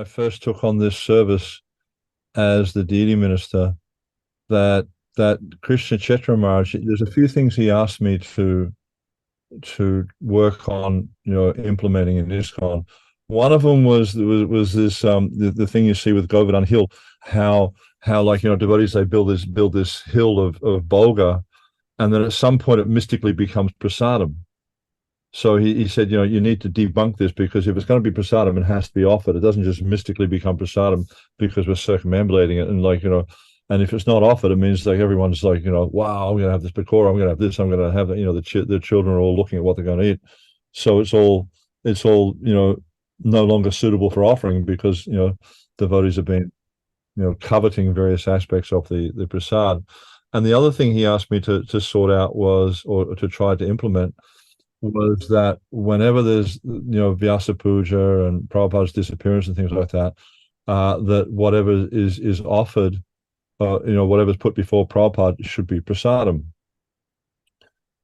I first took on this service as the deity minister, that Krishna Chetra Maharaj, there's a few things he asked me to work on, implementing in ISKCON. One of them was this the thing you see with Govardhan Hill, how like devotees, they build this hill of Bolga, and then at some point it mystically becomes prasadam. So he said, you need to debunk this, because if it's going to be prasadam, it has to be offered. It doesn't just mystically become prasadam because we're circumambulating it. And and if it's not offered, it means like everyone's like, wow, I'm going to have this pakora, I'm going to have this, I'm going to have that. The children are all looking at what they're going to eat. So it's all no longer suitable for offering, because devotees have been coveting various aspects of the prasad. And the other thing he asked me to sort out was, or to try to implement, was that whenever there's Vyasa Puja and Prabhupada's disappearance and things like that, that whatever is offered, whatever's put before Prabhupada should be prasadam.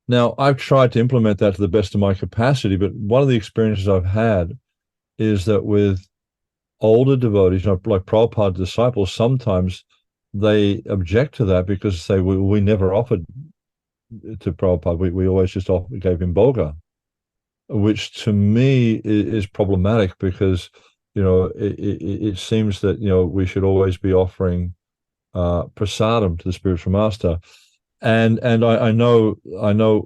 Now, I've tried to implement that to the best of my capacity, but one of the experiences I've had is that with older devotees, like Prabhupada disciples, sometimes they object to that, because they say, we never offered to Prabhupada. We always just gave him Bolga, which to me is problematic, because it seems that we should always be offering prasadam to the spiritual master. And I know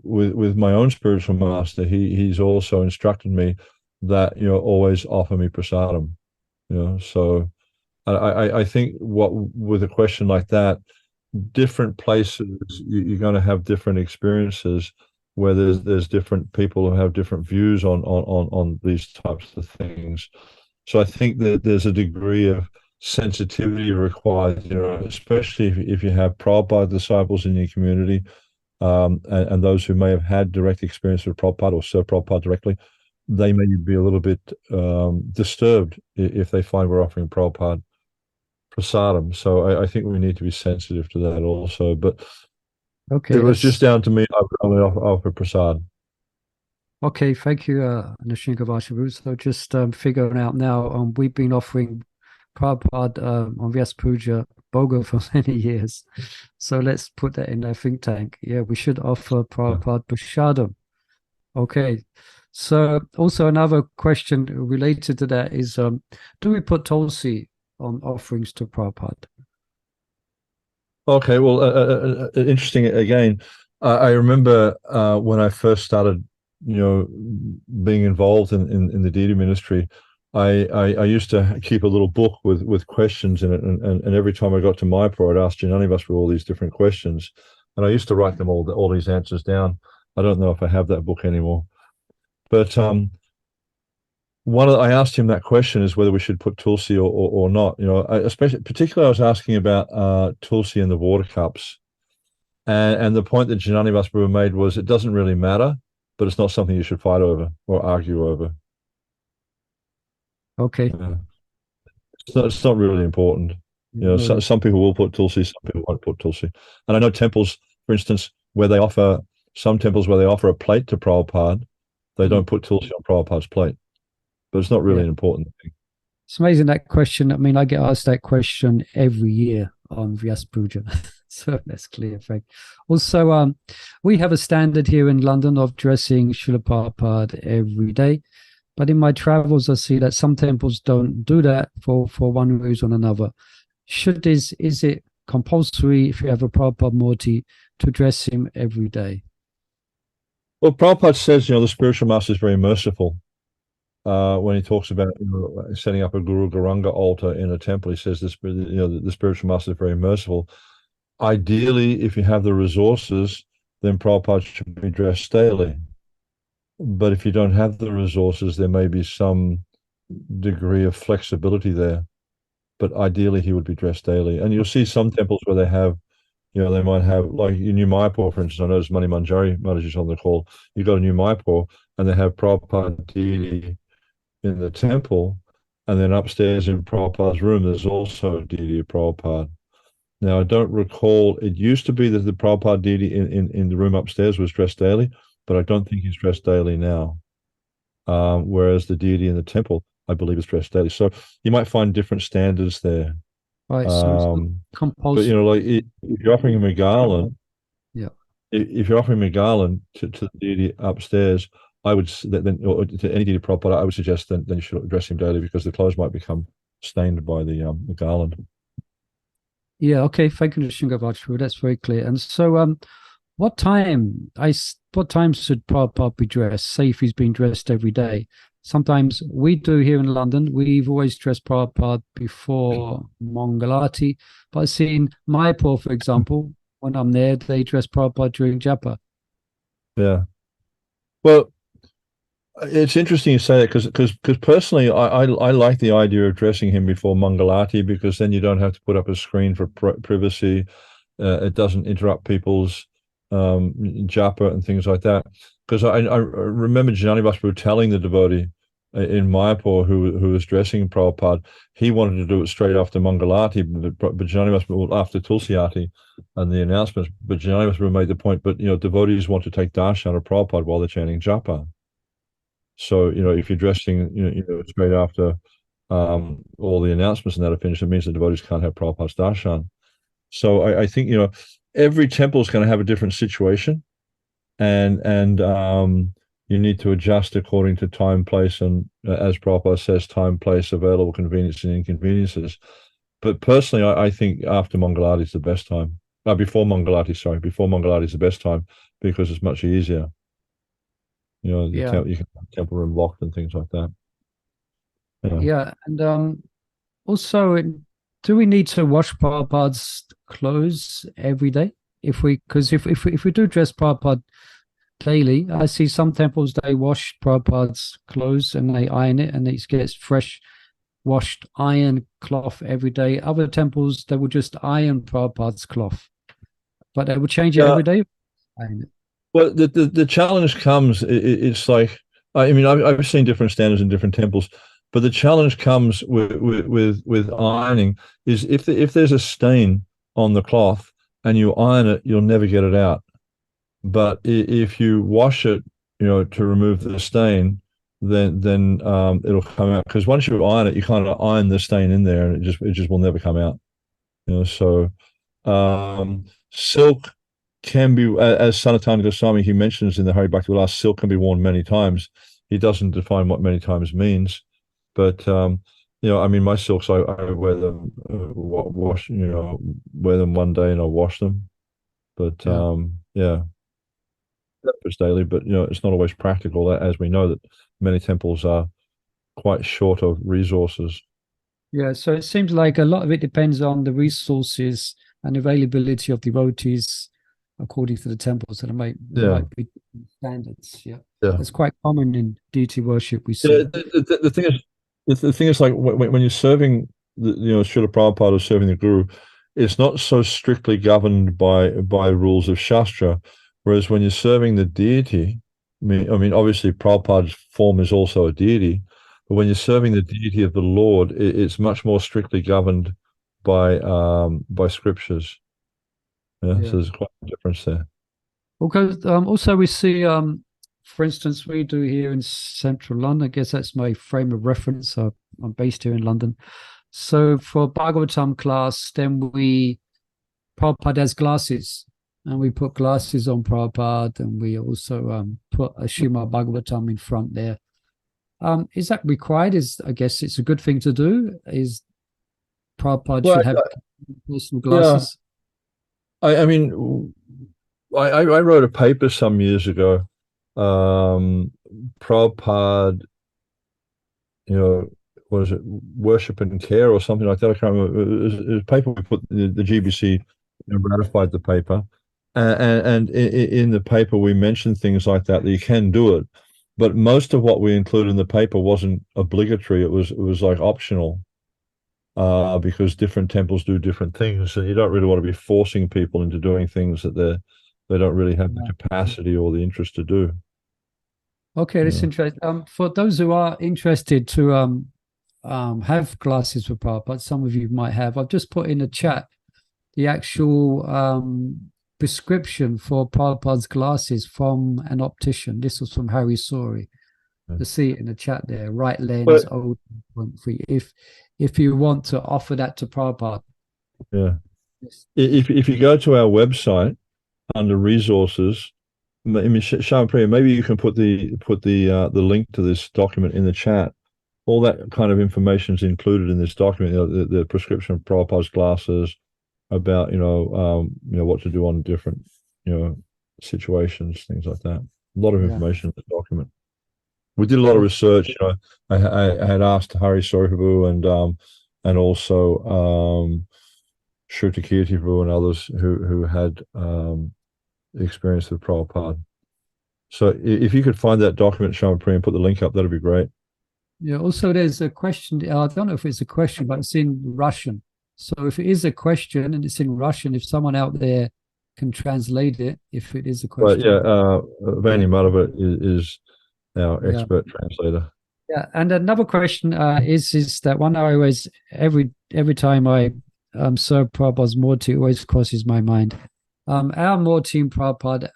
with my own spiritual master, he's also instructed me that always offer me prasadam. So I think with a question like that, different places, you're going to have different experiences, where there's different people who have different views on these types of things. So I think that there's a degree of sensitivity required, especially if you have Prabhupada disciples in your community, and those who may have had direct experience with Prabhupada or served Prabhupada directly. They may be a little bit disturbed if they find we're offering Prabhupada prasadam. So I think we need to be sensitive to that also. But Okay, it was just down to me. I would only offer prasad. okay. Thank you, Nishinga Vashavu. So just figuring out now, we've been offering Prabhupada on Vyas Puja Boga for many years. So let's put that in our think tank. Yeah, we should offer Yeah. Prabhupada Prashadam. Okay. So also another question related to that is, do we put Tulsi on offerings to Prabhupada? Okay. Well, interesting again. I remember when I first started, being involved in the deity ministry. I used to keep a little book with questions in it, and every time I got to Mayapur, I'd ask Janani for all these different questions, and I used to write them all these answers down. I don't know if I have that book anymore, but I asked him that question, is whether we should put Tulsi or not. Particularly I was asking about Tulsi in the water cups, and the point that Janani Prabhu made was, it doesn't really matter, but it's not something you should fight over or argue over. Okay. Yeah. It's not really important. No, Some people will put Tulsi, some people won't put Tulsi. And I know temples, for instance, where they offer some temples where they offer a plate to Prabhupada, they don't put Tulsi on Prabhupada's plate. But it's not really yeah. an important thing. It's amazing, that question. I mean, I get asked that question every year on Vyas Puja. So that's clear. Fact. Also, we have a standard here in London of dressing Srila Prabhupada every day. But in my travels, I see that some temples don't do that for one reason or another. Is it compulsory, if you have a Prabhupada Murti, to dress him every day? Well, Prabhupada says, the spiritual master is very merciful. When he talks about setting up a Guru Garanga altar in a temple, he says the spiritual master is very merciful. Ideally, if you have the resources, then Prabhupada should be dressed daily. But if you don't have the resources, there may be some degree of flexibility there. But ideally, he would be dressed daily. And you'll see some temples where they have, they might have, like in New Mayapur, for instance. I noticed Mani Manjari Mataji's on the call. You go to New Mayapur, and they have Prabhupada deity in the temple, and then upstairs in Prabhupada's room, there's also a deity of Prabhupada. Now, I don't recall, it used to be that the Prabhupada deity in the room upstairs was dressed daily, but I don't think he's dressed daily now. Whereas the deity in the temple, I believe, is dressed daily. So you might find different standards there. Right. So it's not But compulsory. like if you're offering him a garland, Yeah. if you're offering him a garland to the deity upstairs, I would then, or to any deity proper, I would suggest then you should dress him daily, because the clothes might become stained by the garland. Yeah. Okay. Thank you, Shingavachru. That's very clear. And so, what time should Prabhupada be dressed? Say if he's been dressed every day. Sometimes we do here in London. We've always dressed Prabhupada before Mangalati. But I've seen Mayapur, for example, when I'm there, they dress Prabhupada during Japa. Yeah. Well, it's interesting you say that, because personally, I like the idea of dressing him before Mangalati, because then you don't have to put up a screen for privacy. It doesn't interrupt people's japa and things like that. Because I remember Janani Basu telling the devotee in Mayapur who was dressing Prabhupada, he wanted to do it straight after Mangalati, but Janani Basu after Tulsiati and the announcements. But Janani Basu made the point, but devotees want to take darshan of Prabhupada while they're chanting japa. So if you're dressing straight after all the announcements and that are finished, it means the devotees can't have Prabhupada's darshan. So I think every temple is going to have a different situation, and you need to adjust according to time, place, and as Prabhupada says, time, place, available convenience and inconveniences. But personally, I think after Mangalati is the best time. Before Mangalati is the best time, because it's much easier. You can have temple room locked and things like that. Yeah, and also, do we need to wash Prabhupada's clothes every day? Because if we do dress Prabhupada daily, I see some temples they wash Prabhupada's clothes and they iron it, and it gets fresh, washed iron cloth every day. Other temples they will just iron Prabhupada's cloth, but they will change it every day. Iron it. Well, the challenge comes. It's like, I mean, I've seen different standards in different temples, but the challenge comes with ironing is if there's a stain on the cloth and you iron it, you'll never get it out. But if you wash it, to remove the stain, then it'll come out, because once you iron it, you kind of iron the stain in there, and it just will never come out. So silk can be, as Sanatana Goswami, he mentions in the Hari Bhakti Vilas, silk can be worn many times. He doesn't define what many times means, but I mean, my silks, I wear them, wear them one day and I wash them. But yeah, it's daily, but it's not always practical, as we know that many temples are quite short of resources. Yeah, so it seems like a lot of it depends on the resources and availability of devotees according to the temples. So there might be standards. Yeah, that's quite common in deity worship. We see. The thing is, like when you're serving Srila Prabhupada or serving the Guru, it's not so strictly governed by rules of Shastra. Whereas when you're serving the deity, I mean, obviously Prabhupada's form is also a deity, but when you're serving the deity of the Lord, it's much more strictly governed by scriptures. So there's quite a difference there. Because also we see, for instance, we do here in central London. I guess that's my frame of reference. I'm based here in London. So for Bhagavatam class, then Prabhupada has glasses, and we put glasses on Prabhupada, and we also put a Srimad Bhagavatam in front there. Is that required? I guess it's a good thing to do. Is Prabhupada should have personal glasses? I mean, I wrote a paper some years ago. Prabhupada, what is it, Worship and Care or something like that. I can't remember. It was a paper we put, the GBC ratified the paper. And in the paper, we mentioned things like that you can do it. But most of what we included in the paper wasn't obligatory. It was like optional. Because different temples do different things, and you don't really want to be forcing people into doing things that they don't really have the capacity or the interest to do. Okay, that's interesting. For those who are interested to have glasses for Prabhupada, some of you might have. I've just put in the chat the actual prescription for Prabhupada's glasses from an optician. This was from Harry Sori. to see it in the chat there. Right lens, But 0.3. If you want to offer that to Prabhupada. yeah, if you go to our website under resources, Shamapriya, maybe you can put the link to this document in the chat. All that kind of information is included in this document. You know, the prescription of Prabhupada's glasses, about what to do on different situations, things like that. A lot of information in the document. We did a lot of research. You know, I had asked Hari Prabhu and also Shruti Kirti Prabhu and others who had experience with Prabhupada. So if you could find that document, Shamapriya, and put the link up, that'd be great. Yeah, also there's a question. I don't know if it's a question, but it's in Russian. So if it is a question and it's in Russian, if someone out there can translate it, if it is a question. But yeah, Vani Madhava is our expert translator. Yeah, and another question is that one I always, every time I serve Prabhupada's Murti, always crosses my mind. Our Murti in Prabhupada,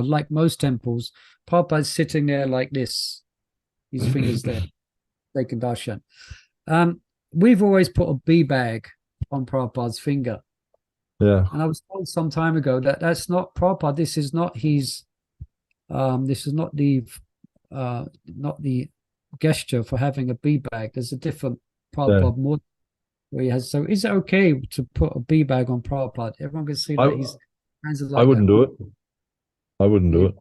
like most temples, Prabhupada's sitting there like this, his fingers there, taking darshan. We've always put a bee bag on Prabhupada's finger. Yeah. And I was told some time ago that that's not Prabhupada. This is not his. This is not the gesture for having a bee bag. There's a different Prabhupada more where he has. So is it okay to put a bee bag on Prabhupada? Everyone can see that his hands are like I wouldn't do it. I wouldn't do it.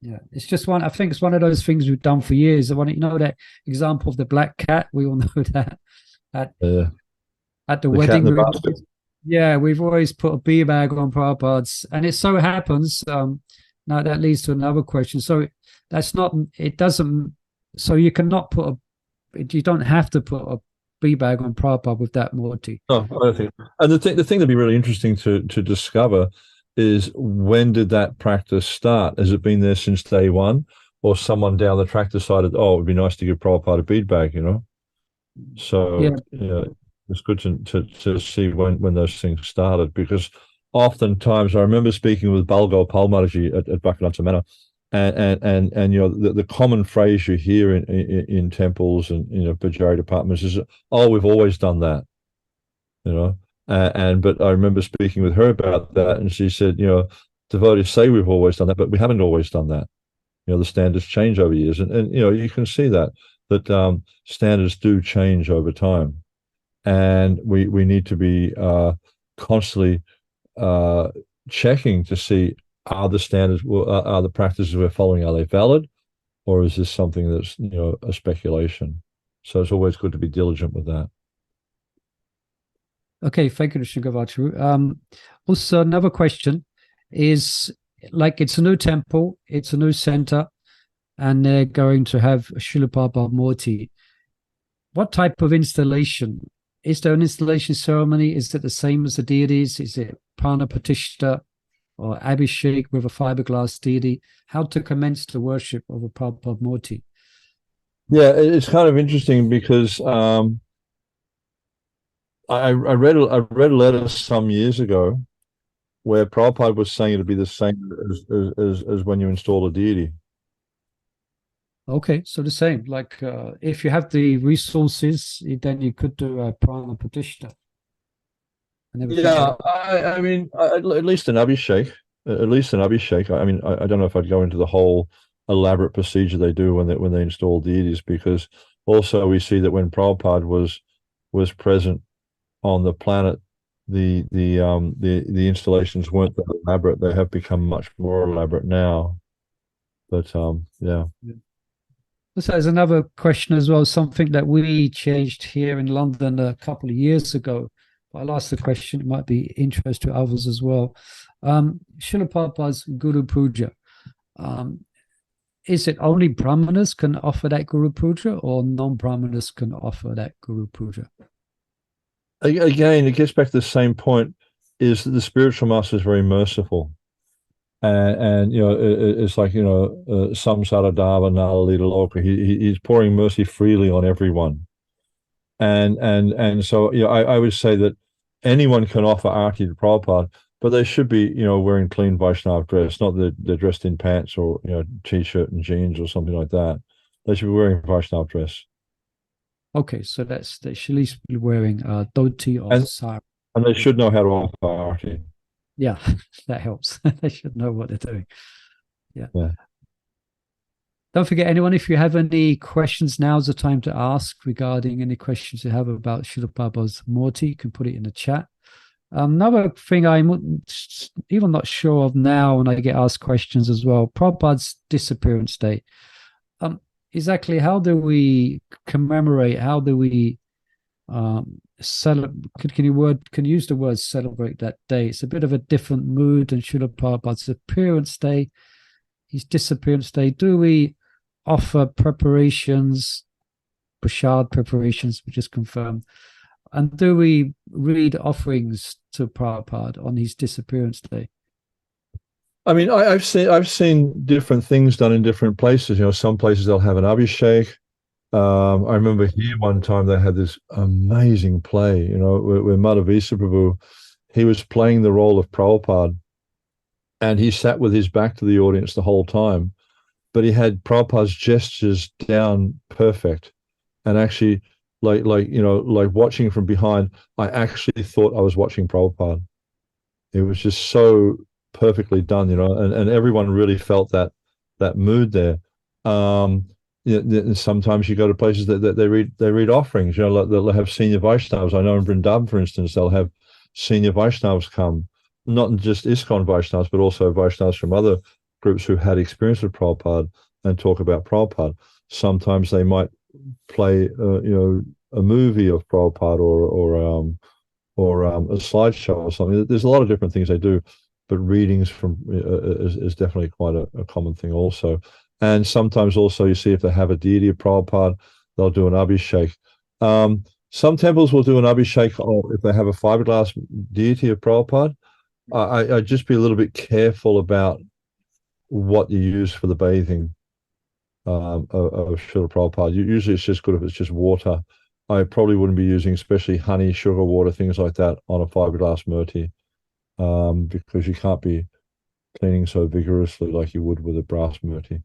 Yeah, it's just one. I think it's one of those things we've done for years. I want that example of the black cat. We all know that at the wedding. Yeah, we've always put a bee bag on Prabhupada's, and it so happens. Now that leads to another question. So that's not. It doesn't. So you cannot put a. You don't have to put a bee bag on Prabhupada with that Murti. No, I don't think. And the thing that'd be really interesting to discover is, when did that practice start? Has it been there since day one, or someone down the track decided, oh, it would be nice to give Prabhupada a bead bag, So it's good to see when those things started, because oftentimes I remember speaking with Balgo Palmarji at Bhaktivedanta Manor, and the common phrase you hear in temples and Pujari departments is, oh, we've always done that, but I remember speaking with her about that, and she said, devotees say we've always done that, but we haven't always done that. The standards change over years, and you can see that standards do change over time, and we need to be constantly checking to see, are the standards, are the practices we're following, are they valid, or is this something that's a speculation? So it's always good to be diligent with that. Okay, thank you, Shigavachu. Also, another question is, like, it's a new temple, it's a new center, and they're going to have Srila Prabhupada Murti. What type of installation? Is there an installation ceremony? Is it the same as the deities? Is it Prana Pratishtha or Abhishek with a fiberglass deity? How to commence the worship of a Prabhupada Murti? Yeah, it's kind of interesting because I read a letter some years ago where Prabhupada was saying it'd be the same as when you install a deity. Okay, so the same. Like if you have the resources, then you could do a Prana Pratishtha. Yeah, I mean, at least an Abhishek. At least an Abhishek. I mean, I don't know if I'd go into the whole elaborate procedure they do when they install deities, because also we see that when Prabhupada was present on the planet, the installations weren't that elaborate. They have become much more elaborate now. But yeah. So there's another question as well, something that we changed here in London a couple of years ago. But I'll ask the question, it might be interest to others as well. Srila Prabhupada's Guru Puja. Is it only Brahmanas can offer that Guru Puja, or non-Brahmanas can offer that Guru Puja? Again, it gets back to the same point, is that the spiritual master is very merciful. And it's like, samsara dava nalita loka. He's pouring mercy freely on everyone. And so, I would say that anyone can offer arti to Prabhupada, but they should be, wearing clean Vaishnav dress, not that they're dressed in pants or, t-shirt and jeans or something like that. They should be wearing Vaishnav dress. Okay, so they should at least be wearing dhoti or And sari. and they should know how to offer arati. Yeah, that helps. They should know what they're doing. Yeah. Yeah. Don't forget, anyone, if you have any questions, now's the time to ask regarding any questions you have about Srila Prabhupada's Murti. You can put it in the chat. Another thing I'm even not sure of now when I get asked questions as well, Prabhupada's disappearance date. Exactly how do we commemorate, how do we celebrate? Can you use the word celebrate that day? It's a bit of a different mood than Srila Prabhupada's appearance day, his disappearance day. Do we offer preparations, prashad preparations, we just confirmed, and do we read offerings to Prabhupada on his disappearance day? I mean, I've seen different things done in different places. Some places they'll have an abhishek. I remember here one time they had this amazing play, where Madhavisa Prabhu, he was playing the role of Prabhupada, and he sat with his back to the audience the whole time, but he had Prabhupada's gestures down perfect, and actually, like watching from behind, I actually thought I was watching Prabhupada. It was just so perfectly done, and everyone really felt that mood there. Sometimes you go to places that they read offerings, like they'll have senior Vaishnavas. I know in Vrindavan, for instance, they'll have senior Vaishnavas come, not just ISKCON Vaishnavas, but also Vaishnavas from other groups who had experience with Prabhupada and talk about Prabhupada. Sometimes they might play, a movie of Prabhupada or a slideshow or something. There's a lot of different things they do, but readings from is definitely quite a common thing also. And sometimes also you see if they have a deity of Prabhupada, they'll do an abhishek. Some temples will do an abhishek if they have a fiberglass deity of Prabhupada. I'd just be a little bit careful about what you use for the bathing of Srila Prabhupada. Usually it's just good if it's just water. I probably wouldn't be using especially honey, sugar water, things like that on a fiberglass murti, because you can't be cleaning so vigorously like you would with a brass murti.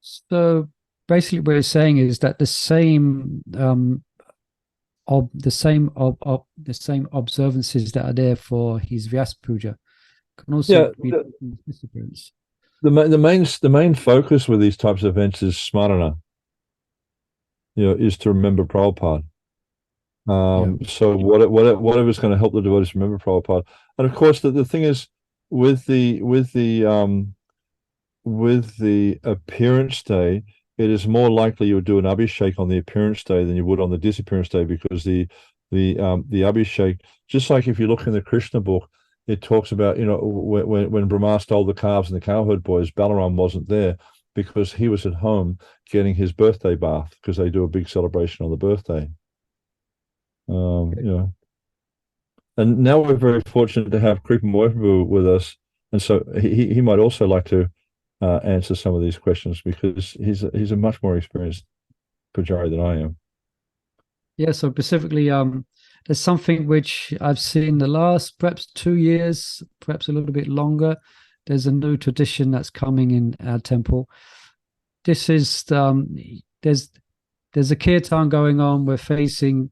So basically what you're saying is that the same observances that are there for his Vyas Puja can also be disciplines. The main focus with these types of events is smarana, is to remember Prabhupada. So whatever's going to help the devotees remember Prabhupada. And of course the thing is with the appearance day, it is more likely you would do an abhishek on the appearance day than you would on the disappearance day, because the abhishek, just like if you look in the Krishna book, it talks about, when Brahma stole the calves and the cowherd boys, Balaram wasn't there because he was at home getting his birthday bath, because they do a big celebration on the birthday. And now we're very fortunate to have Kripa Mohabu with us, and so he might also like to answer some of these questions, because he's a much more experienced Pujari than I am. Yeah, so specifically, there's something which I've seen the last perhaps 2 years, perhaps a little bit longer. There's a new tradition that's coming in our temple. This is there's a kirtan going on. We're facing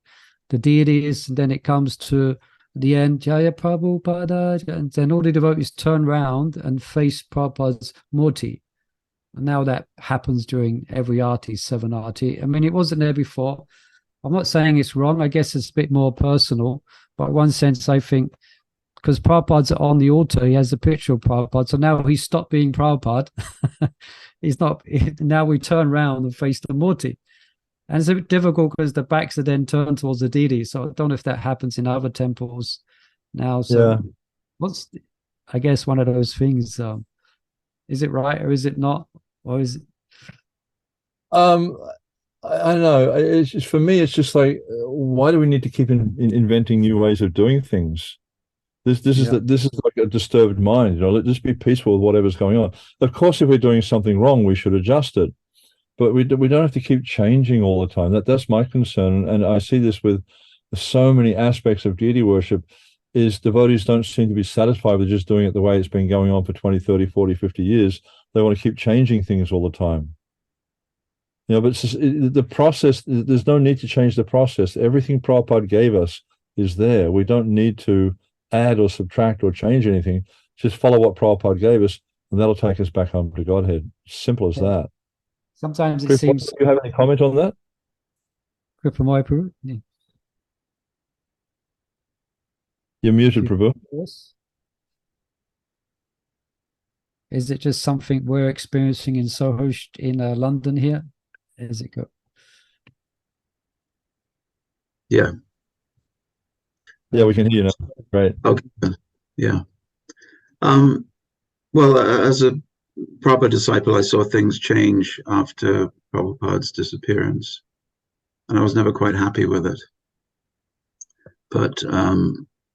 the deities, and then it comes to the end, Jaya Prabhupada, and then all the devotees turn around and face Prabhupada's Murti. And now that happens during every arti, 7 arti. I mean, it wasn't there before. I'm not saying it's wrong. I guess it's a bit more personal. But in one sense, I think, because Prabhupada's on the altar, he has a picture of Prabhupada. So now he's stopped being Prabhupada. He's not. Now we turn around and face the Murti. And it's a bit difficult because the backs are then turned towards the deity. So I don't know if that happens in other temples now. So I guess one of those things, is it right or is it not? Or is it? I don't know. It's just, for me, it's just like, why do we need to keep inventing new ways of doing things? This is like a disturbed mind. Let just be peaceful with whatever's going on. Of course, if we're doing something wrong, we should adjust it, but we don't have to keep changing all the time. That's my concern, and I see this with so many aspects of deity worship. is devotees don't seem to be satisfied with just doing it the way it's been going on for 20, 30, 40, 50 years. They want to keep changing things all the time. You know, but it's just, the process, there's no need to change the process. Everything Prabhupada gave us is there. We don't need to add or subtract or change anything. Just follow what Prabhupada gave us, and that'll take us back home to Godhead. Simple as that. Sometimes it Chris, seems. do you have any comment on that? Kripa, yeah. You're muted, Prabhu. Yes. Is it just something we're experiencing in Soho, in London here? Is it go? Yeah. Yeah, we can hear you now. Great. Okay. Yeah. Well, as a proper disciple, I saw things change after Prabhupada's disappearance, and I was never quite happy with it. But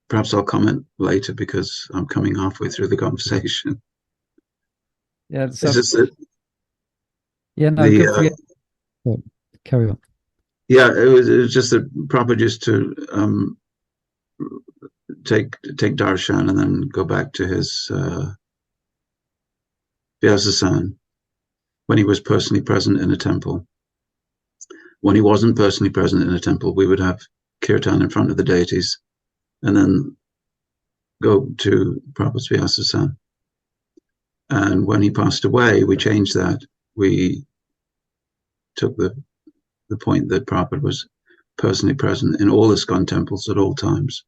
perhaps I'll comment later because I'm coming halfway through the conversation. Yeah. So, It? Yeah. No. Good for you. Oh, carry on. Yeah, it was just that Prabhupada used to take darshan and then go back to his Vyasasan when he was personally present in a temple. When he wasn't personally present in a temple, we would have kirtan in front of the deities and then go to Prabhupada's Vyasasan. And when he passed away, we changed that. We took the point that Prabhupada was personally present in all ISKCON temples at all times.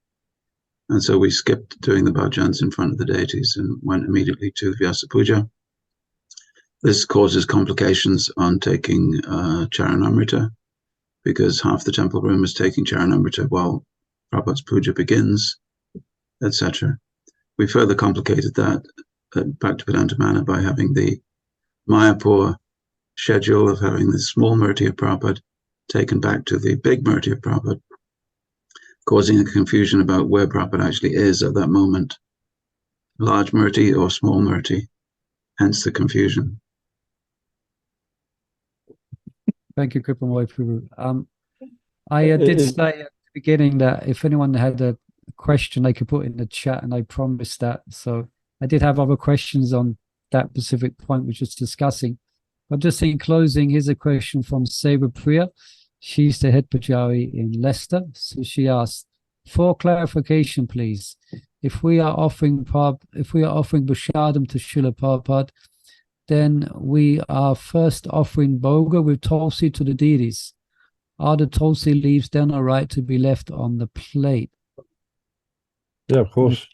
And so we skipped doing the bhajans in front of the deities and went immediately to Vyasa Puja. This causes complications on taking Charanamrita, because half the temple room is taking Charanamrita while Prabhupada's puja begins, etc. We further complicated that at Bhaktivedanta Manor by having the Mayapur schedule of having the small Murti of Prabhupada taken back to the big Murti of Prabhupada, causing a confusion about where Prabhupada actually is at that moment, large Murti or small Murti, hence the confusion. Thank you, Kripa. I did say at the beginning that if anyone had a question, they could put in the chat, and I promised that. So I did have other questions on that specific point we were just discussing. But just in closing, here's a question from Seva Priya. She's the head pujari in Leicester. So she asked, for clarification, please, if we are offering Bashadam to Srila Prabhupada, then we are first offering Bhoga with Tulsi to the deities. Are the Tulsi leaves then all right to be left on the plate? Yeah, of course.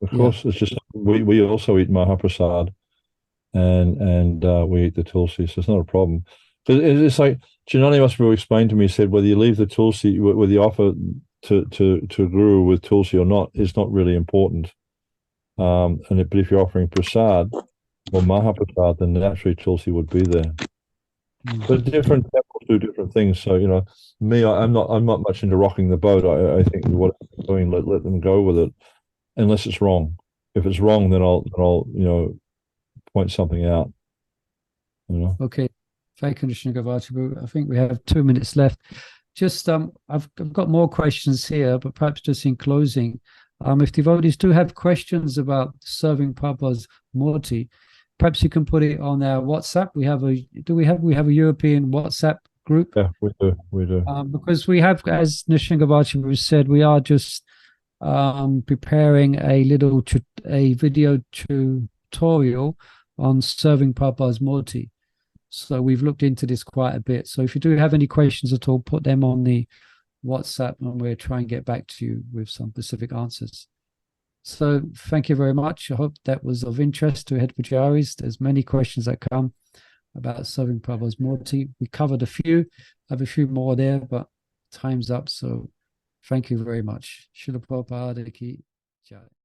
Of course. It's just we also eat Mahaprasad and we eat the Tulsi, so it's not a problem. Because it's like Janani must have explained to me, said whether you leave the Tulsi, whether you offer to Guru with Tulsi or not is not really important. But if you're offering Prasad or Mahaprasad, then naturally Tulsi would be there. But different temples do different things. So, you know, I'm not much into rocking the boat. I think what they're doing, let them go with it, unless it's wrong. If it's wrong, then I'll point something out. You know. Okay. Thank you, Krishna Gavachibhu. I think we have 2 minutes left. Just I've got more questions here, but perhaps just in closing, if devotees do have questions about serving Prabhupada's Murti, perhaps you can put it on our WhatsApp. We have a European WhatsApp group? Yeah, we do. Because we have, as Nishingabachi said, we are just preparing a video tutorial on serving Prabhupada's Murti. So we've looked into this quite a bit. So if you do have any questions at all, put them on the WhatsApp and we'll try and get back to you with some specific answers. So thank you very much. I hope that was of interest to Head Pujaris. There's many questions that come about serving Prabhupada's Murti. We covered a few. I have a few more there, but time's up. So thank you very much. Srila Prabhupada ki Jai.